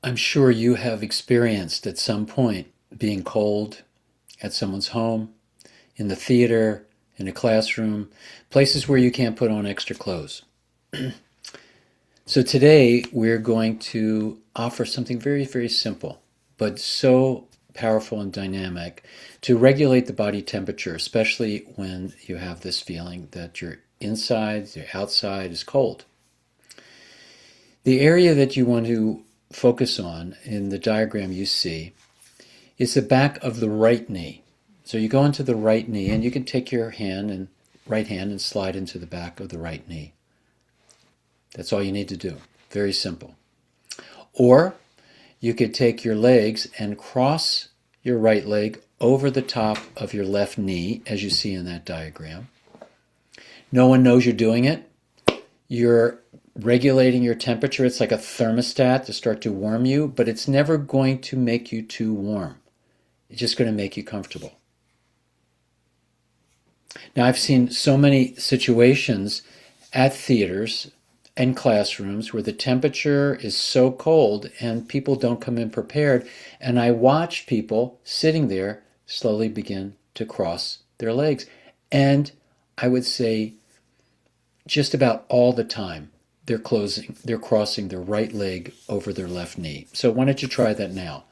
I'm sure you have experienced at some point being cold at someone's home, in the theater, in a classroom, places where you can't put on extra clothes. So today we're going to offer something very, very simple, but so powerful and dynamic to regulate the body temperature, especially when you have this feeling that your inside, your outside is cold. The area that you want to focus on in the diagram you see is the back of the right knee. So you go into the right knee and you can take your hand and right hand and slide into the back of the right knee. That's all you need to do. Very simple. Or you could take your legs and cross your right leg over the top of your left knee, as you see in that diagram. No one knows you're doing it. You're regulating your temperature. It's like a thermostat to start to warm you, but it's never going to make you too warm. It's just going to make you comfortable. Now, I've seen so many situations at theaters and classrooms where the temperature is so cold and people don't come in prepared. And I watch people sitting there slowly begin to cross their legs. And I would say just about all the time, they're crossing their right leg over their left knee. So why don't you try that now?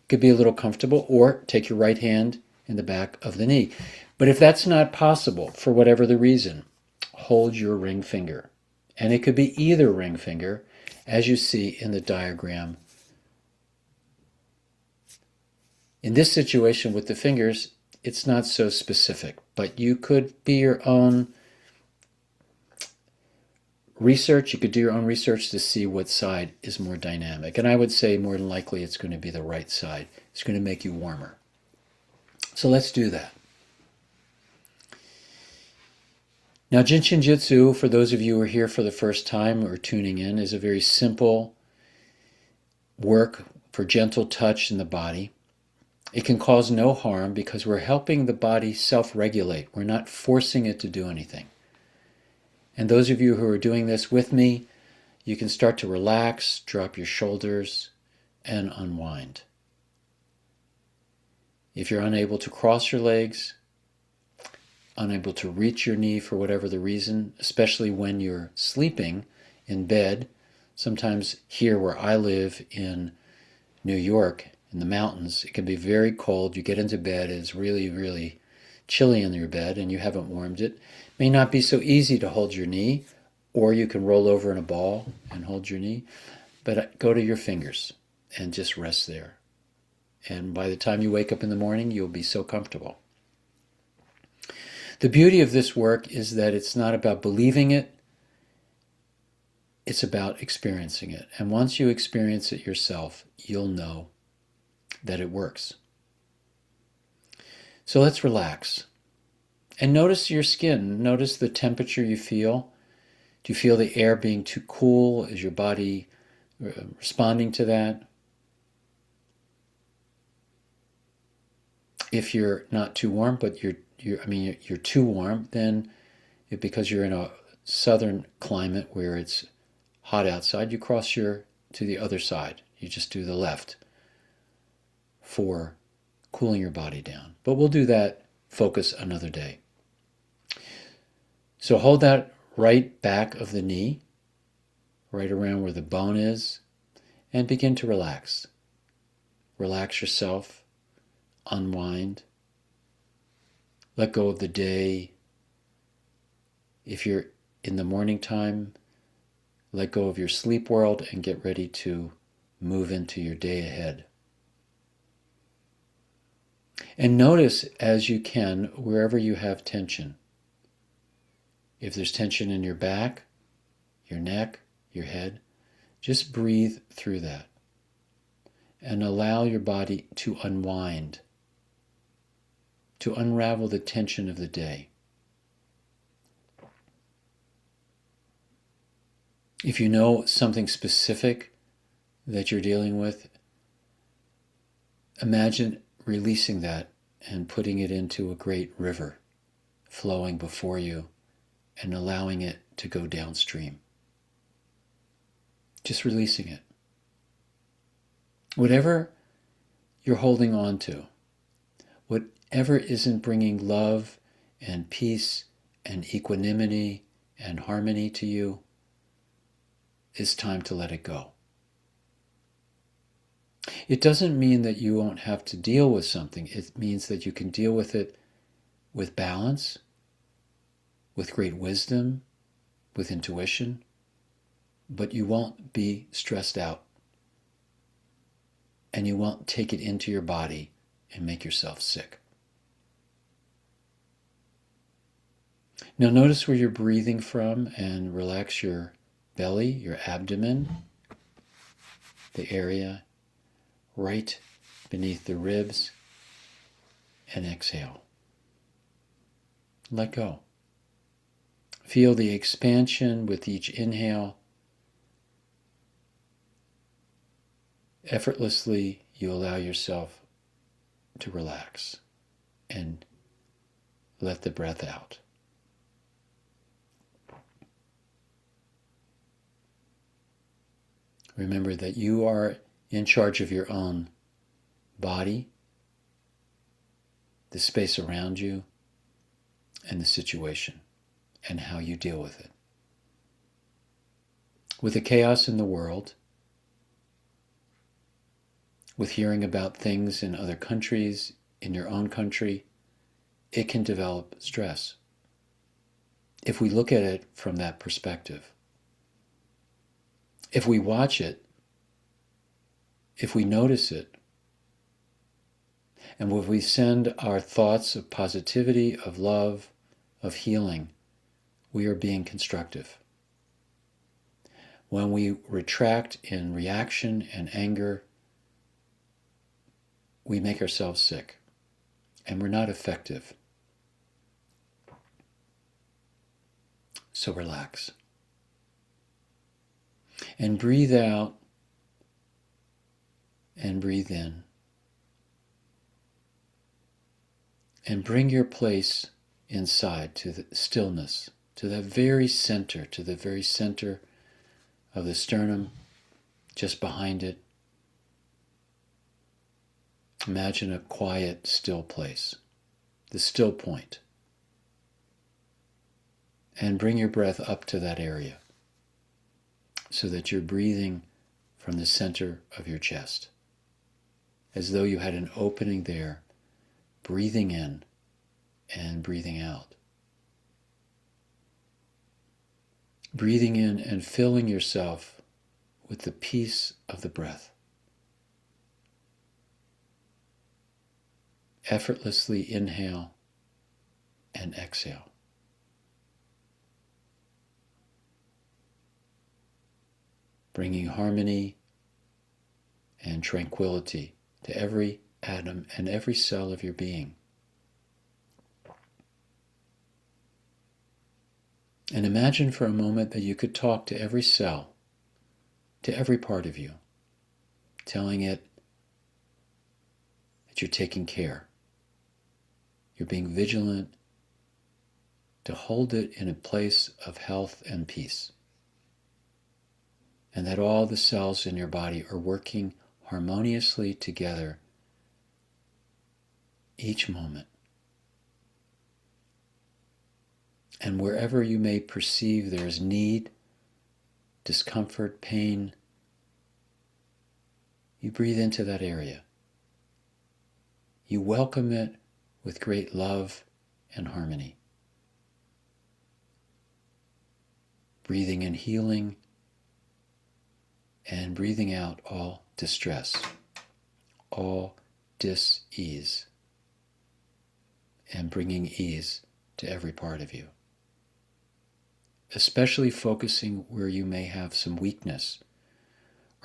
It could be a little comfortable, or take your right hand in the back of the knee. But if that's not possible, for whatever the reason, hold your ring finger. And it could be either ring finger, as you see in the diagram. In this situation with the fingers, it's not so specific, but you could be your own research. You could do your own research to see what side is more dynamic. And I would say more than likely it's going to be the right side. It's going to make you warmer. So let's do that. Now, Jin Shin Jyutsu, for those of you who are here for the first time or tuning in, is a very simple work for gentle touch in the body. It can cause no harm because we're helping the body self-regulate. We're not forcing it to do anything. And those of you who are doing this with me, you can start to relax, drop your shoulders, and unwind. If you're unable to cross your legs, unable to reach your knee for whatever the reason, especially when you're sleeping in bed, sometimes here where I live in New York, in the mountains, it can be very cold. You get into bed, it's really, really chilly in your bed and you haven't warmed it. It may not be so easy to hold your knee, or you can roll over in a ball and hold your knee, but go to your fingers and just rest there. And by the time you wake up in the morning, you'll be so comfortable. The beauty of this work is that it's not about believing it, it's about experiencing it. And once you experience it yourself, you'll know that it works. So let's relax. And notice your skin. Notice the temperature you feel. Do you feel the air being too cool? Is your body responding to that? If you're not too warm, but you're too warm, then because you're in a southern climate where it's hot outside, you cross to the other side. You just do the left for cooling your body down. But we'll do that focus another day. So hold that right back of the knee, right around where the bone is, and begin to relax. Relax yourself, unwind, let go of the day. If you're in the morning time, let go of your sleep world and get ready to move into your day ahead. And notice as you can, wherever you have tension. If there's tension in your back, your neck, your head, just breathe through that and allow your body to unwind, to unravel the tension of the day. If you know something specific that you're dealing with, imagine releasing that and putting it into a great river flowing before you and allowing it to go downstream. Just releasing it. Whatever you're holding on to, whatever isn't bringing love and peace and equanimity and harmony to you, it's time to let it go. It doesn't mean that you won't have to deal with something. It means that you can deal with it with balance, with great wisdom, with intuition, but you won't be stressed out. And you won't take it into your body and make yourself sick. Now notice where you're breathing from and relax your belly, your abdomen, the area right beneath the ribs, and exhale. Let go. Feel the expansion with each inhale. Effortlessly, you allow yourself to relax and let the breath out. Remember that you are in charge of your own body, the space around you, and the situation, and how you deal with it. With the chaos in the world, with hearing about things in other countries, in your own country, it can develop stress. If we look at it from that perspective, if we watch it, if we notice it, and if we send our thoughts of positivity, of love, of healing, we are being constructive. When we retract in reaction and anger, we make ourselves sick, and we're not effective. So relax. And breathe out and breathe in. And bring your place inside to the stillness, to the very center of the sternum, just behind it. Imagine a quiet, still place, the still point. And bring your breath up to that area so that you're breathing from the center of your chest, as though you had an opening there, breathing in and breathing out. Breathing in and filling yourself with the peace of the breath. Effortlessly inhale and exhale. Bringing harmony and tranquility to every atom and every cell of your being. And imagine for a moment that you could talk to every cell, to every part of you, telling it that you're taking care. You're being vigilant to hold it in a place of health and peace. And that all the cells in your body are working harmoniously together each moment. And wherever you may perceive there is need, discomfort, pain, you breathe into that area. You welcome it with great love and harmony. Breathing in healing and breathing out all distress, all dis-ease, and bringing ease to every part of you. Especially focusing where you may have some weakness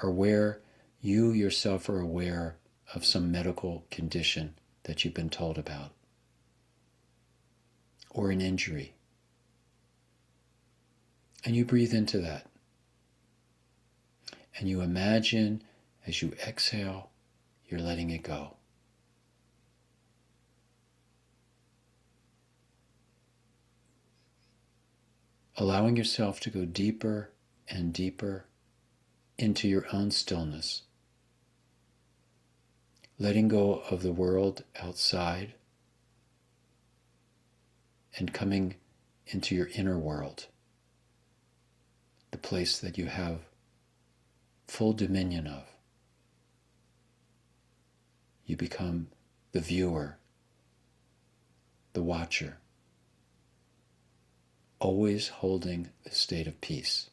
or where you yourself are aware of some medical condition that you've been told about, or an injury. And you breathe into that. And you imagine as you exhale, you're letting it go. Allowing yourself to go deeper and deeper into your own stillness. letting go of the world outside and coming into your inner world, the place that you have full dominion of. You become the viewer, the watcher, always holding the state of peace.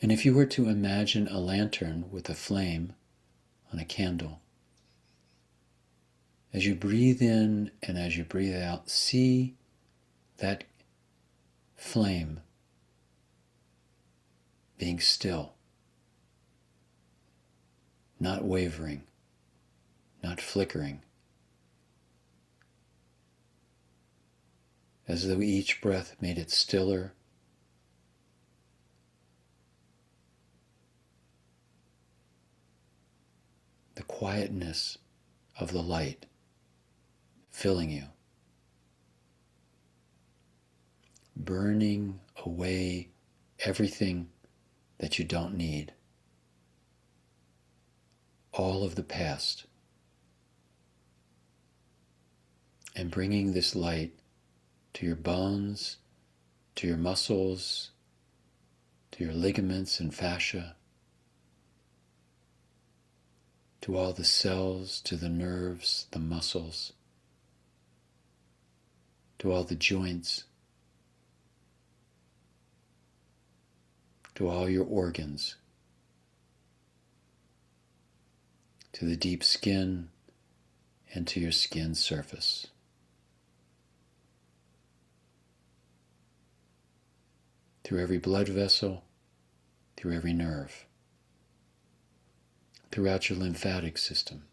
And if you were to imagine a lantern with a flame on a candle, as you breathe in and as you breathe out, see that flame being still, not wavering, not flickering, as though each breath made it stiller. The quietness of the light filling you, burning away everything that you don't need, all of the past, and bringing this light to your bones, to your muscles, to your ligaments and fascia, to all the cells, to the nerves, the muscles, to all the joints, to all your organs, to the deep skin and to your skin surface. Through every blood vessel, through every nerve, throughout your lymphatic system.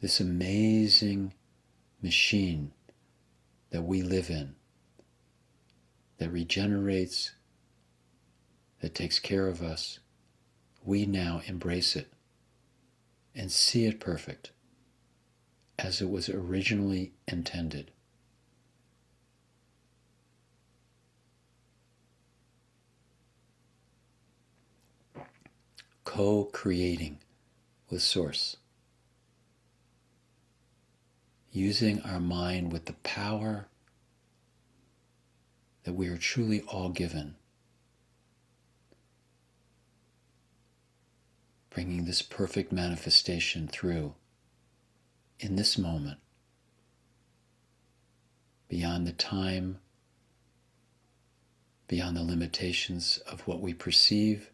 This amazing machine that we live in, that regenerates, that takes care of us, we now embrace it and see it perfect as it was originally intended. Co-creating with Source, using our mind with the power that we are truly all given, bringing this perfect manifestation through in this moment, beyond the time, beyond the limitations of what we perceive,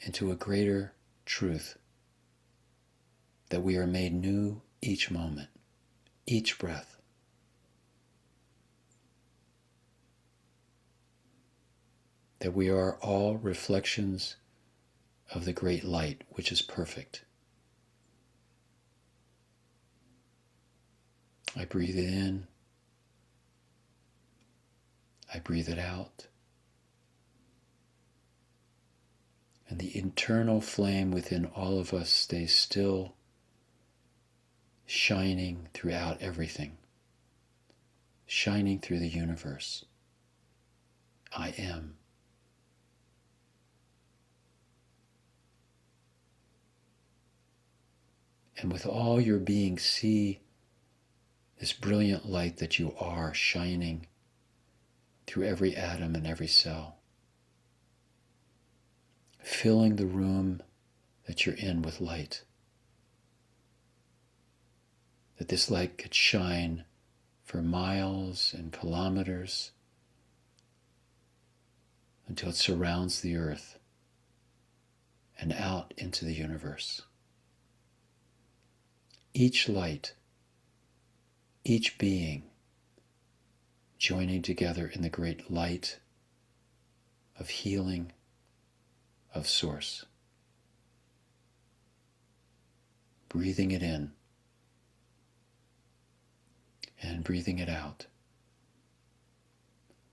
into a greater truth that we are made new each moment, each breath. That we are all reflections of the great light, which is perfect. I breathe it in, I breathe it out. And the internal flame within all of us stays still, shining throughout everything, shining through the universe. I am. And with all your being, see this brilliant light that you are shining through every atom and every cell, filling the room that you're in with light. That this light could shine for miles and kilometers until it surrounds the earth and out into the universe. Each light, each being joining together in the great light of healing, of Source. Breathing it in and breathing it out.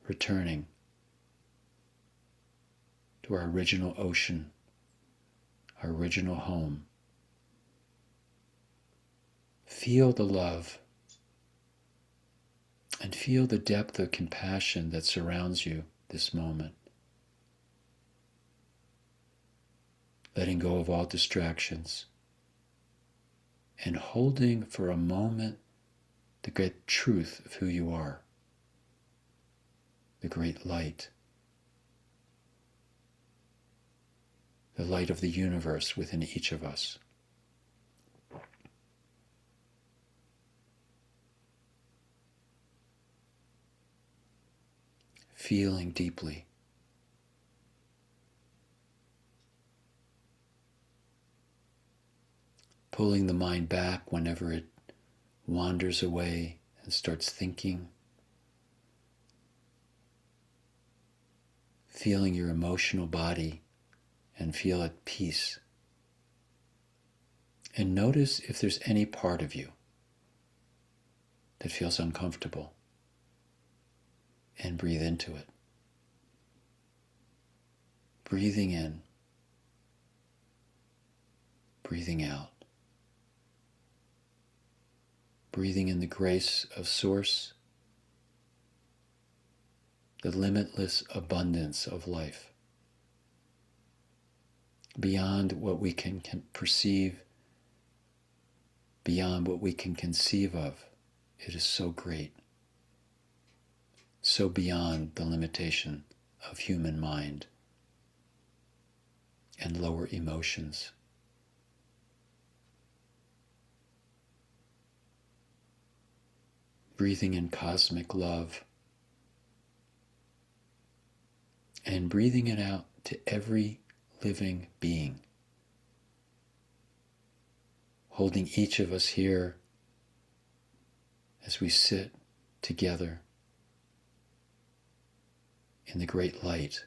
Returning to our original ocean, our original home. Feel the love and feel the depth of compassion that surrounds you this moment letting go of all distractions, and holding for a moment the great truth of who you are, the great light, the light of the universe within each of us. Feeling deeply. Pulling the mind back whenever it wanders away and starts thinking. Feeling your emotional body and feel at peace. And notice if there's any part of you that feels uncomfortable. And breathe into it. Breathing in, breathing out. Breathing in the grace of Source, the limitless abundance of life. Beyond what we can perceive, beyond what we can conceive of, it is so great. So beyond the limitation of human mind and lower emotions. Breathing in cosmic love and breathing it out to every living being. Holding each of us here as we sit together in the great light.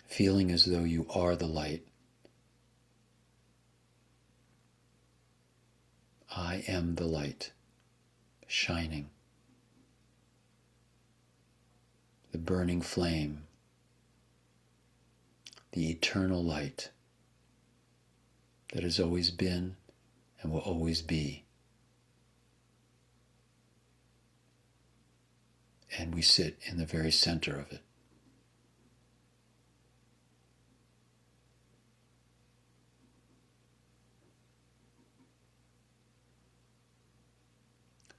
Feeling as though you are the light. I am the light, shining. The burning flame, the eternal light that has always been and will always be. And we sit in the very center of it.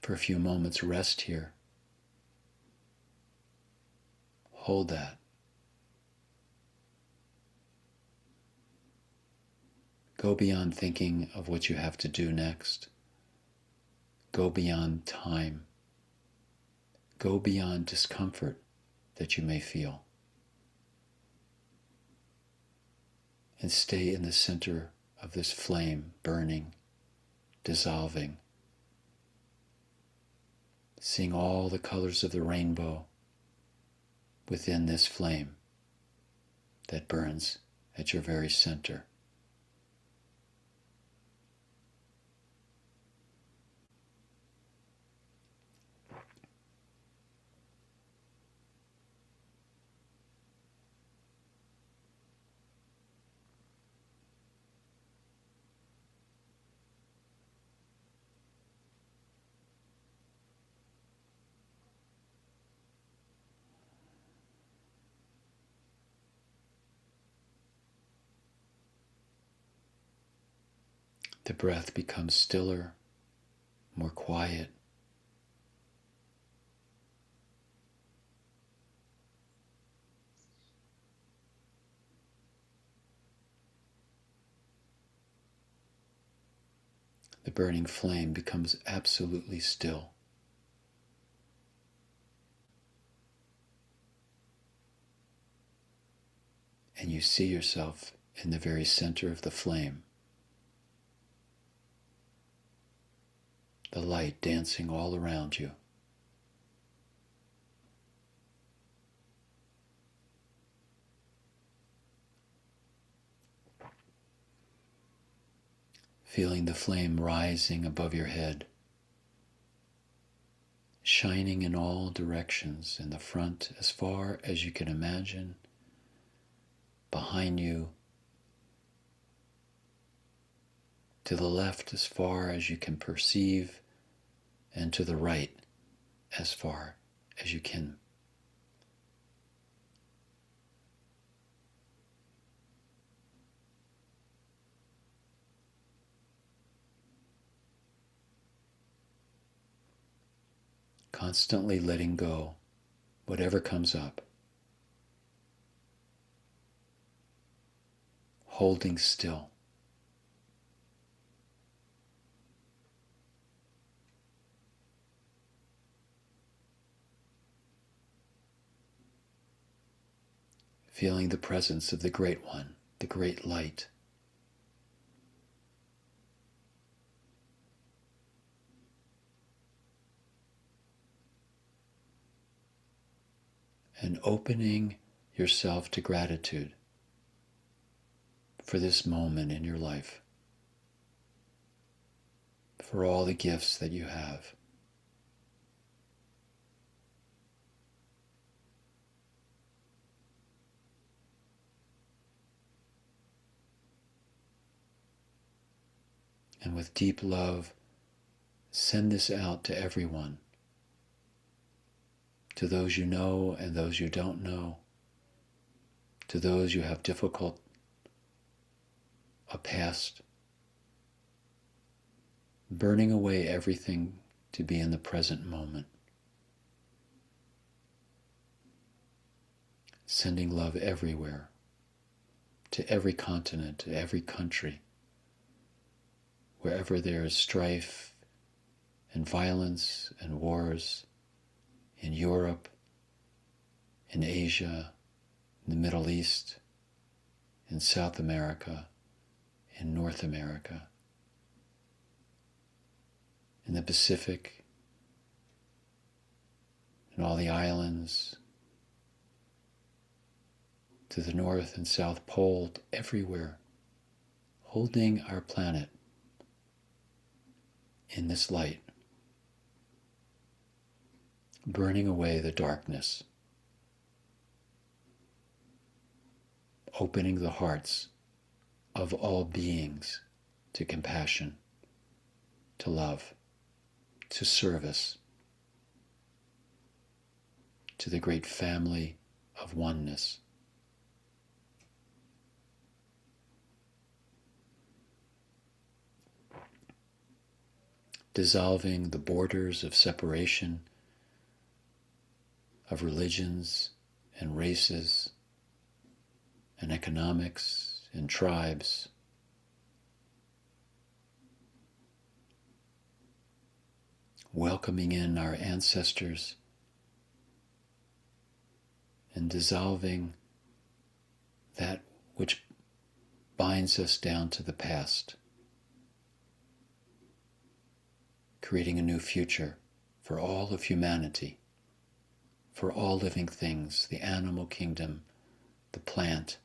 For a few moments, rest here. Hold that. Go beyond thinking of what you have to do next. Go beyond time. Go beyond discomfort that you may feel. And stay in the center of this flame, burning, dissolving. Seeing all the colors of the rainbow within this flame that burns at your very center. The breath becomes stiller, more quiet. The burning flame becomes absolutely still. And you see yourself in the very center of the flame. The light dancing all around you. Feeling the flame rising above your head, shining in all directions, in the front as far as you can imagine, behind you, to the left as far as you can perceive, and to the right as far as you can. Constantly letting go, whatever comes up. Holding still. Feeling the presence of the Great One, the Great Light. And opening yourself to gratitude for this moment in your life, for all the gifts that you have. And with deep love, send this out to everyone, to those you know and those you don't know, to those you have a past, burning away everything to be in the present moment. Sending love everywhere, to every continent, to every country, wherever there is strife and violence and wars, in Europe, in Asia, in the Middle East, in South America, in North America, in the Pacific, in all the islands, to the North and South Pole, everywhere, holding our planet in this light, burning away the darkness, opening the hearts of all beings to compassion, to love, to service, to the great family of oneness. Dissolving the borders of separation, of religions and races and economics and tribes. Welcoming in our ancestors and dissolving that which binds us down to the past, creating a new future for all of humanity, for all living things, the animal kingdom, the plant,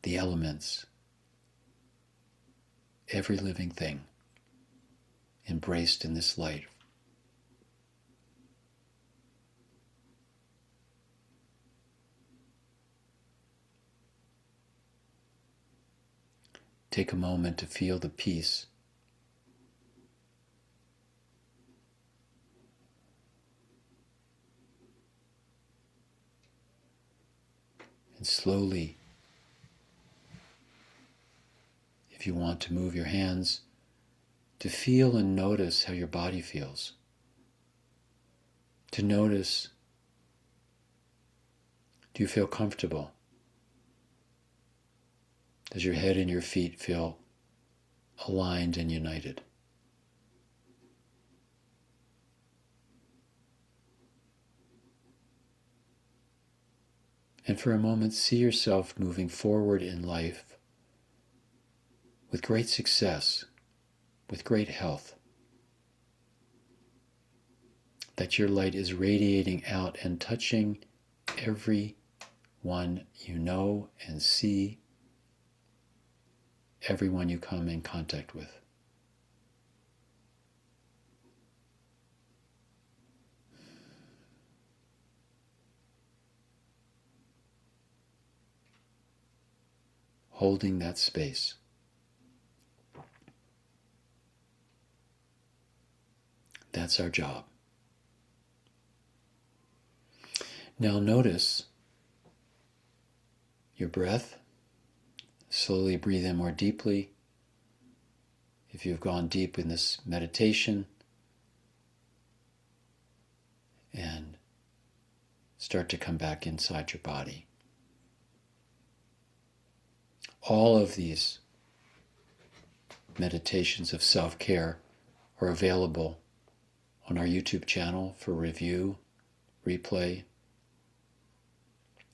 the elements, every living thing embraced in this light. Take a moment to feel the peace and slowly, if you want to move your hands, to feel and notice how your body feels. To notice, do you feel comfortable? Does your head and your feet feel aligned and united? And for a moment, see yourself moving forward in life with great success, with great health. That your light is radiating out and touching everyone you know and see, everyone you come in contact with. Holding that space. That's our job. Now notice your breath. Slowly breathe in more deeply. If you've gone deep in this meditation, and start to come back inside your body. All of these meditations of self-care are available on our YouTube channel for review, replay.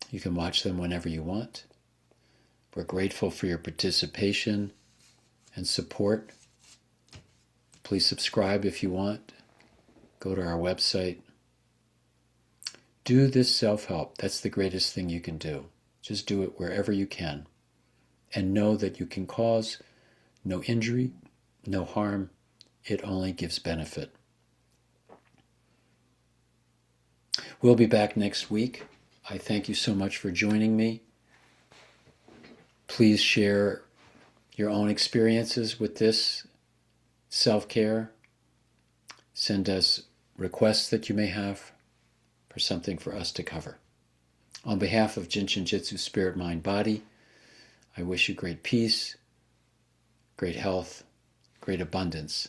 You can watch them whenever you want. We're grateful for your participation and support. Please subscribe if you want. Go to our website. Do this self-help. That's the greatest thing you can do. Just do it wherever you can. And know that you can cause no injury, no harm. It only gives benefit. We'll be back next week. I thank you so much for joining me. Please share your own experiences with this self-care. Send us requests that you may have for something for us to cover. On behalf of Jin Shin Jyutsu Spirit, Mind, Body, I wish you great peace, great health, great abundance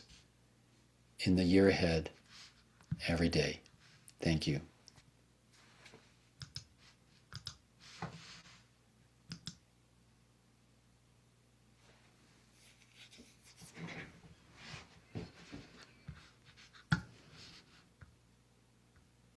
in the year ahead, every day. Thank you.